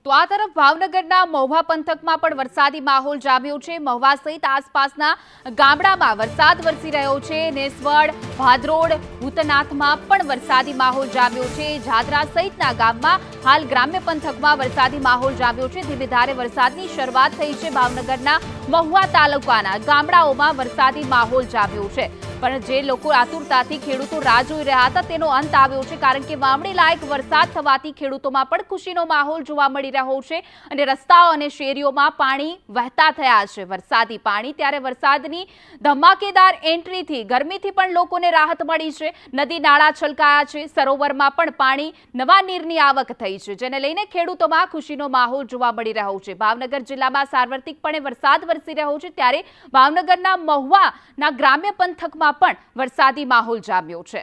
તો આ તરફ ભાવનગરના મહુવા પંથકમાં પણ વરસાદી માહોલ જામ્યો છે। મહુવા સહિત આસપાસના ગામડામાં વરસાદ વરસી રહ્યો છે। નેસવડ, ભાદરોડ, ભૂતનાથમાં પણ વરસાદી માહોલ જામ્યો છે। જાદરા સહિતના ગામમાં હાલ ગ્રામ્ય પંથકમાં વરસાદી માહોલ જામ્યો છે। ધીમે ધારે વરસાદની શરૂઆત થઈ છે। ભાવનગરના મહુવા તાલુકાના ગામડાઓમાં વરસાદી માહોલ જામ્યો છે। પણ જે લોકો આતુરતાથી ખેડૂતો રાહ જોઈ રહ્યા હતા તેનો અંત આવ્યો છે, કારણ કે વાવણી લાયક વરસાદ થવાથી ખેડૂતોમાં પણ ખુશીનો માહોલ જોવા મળી રહ્યો છે અને રસ્તાઓ અને શેરીઓમાં પાણી વહેતા થયા છે। વરસાદી પાણી ત્યારે વરસાદની ધમાકેદાર એન્ટ્રીથી ગરમીથી પણ લોકોને રાહત મળી છે। નદી નાળા છલકાયા છે, સરોવરમાં પણ પાણી નવા નીરની આવક થઈ છે, જેને લઈને ખેડૂતોમાં ખુશીનો માહોલ જોવા મળી રહ્યો છે। ભાવનગર જિલ્લામાં સાર્વત્રિકપણે વરસાદ વરસી રહ્યો છે, ત્યારે ભાવનગરના મહુવાના ગ્રામ્ય પંથકમાં પણ વરસાદી માહોલ જામ્યો છે।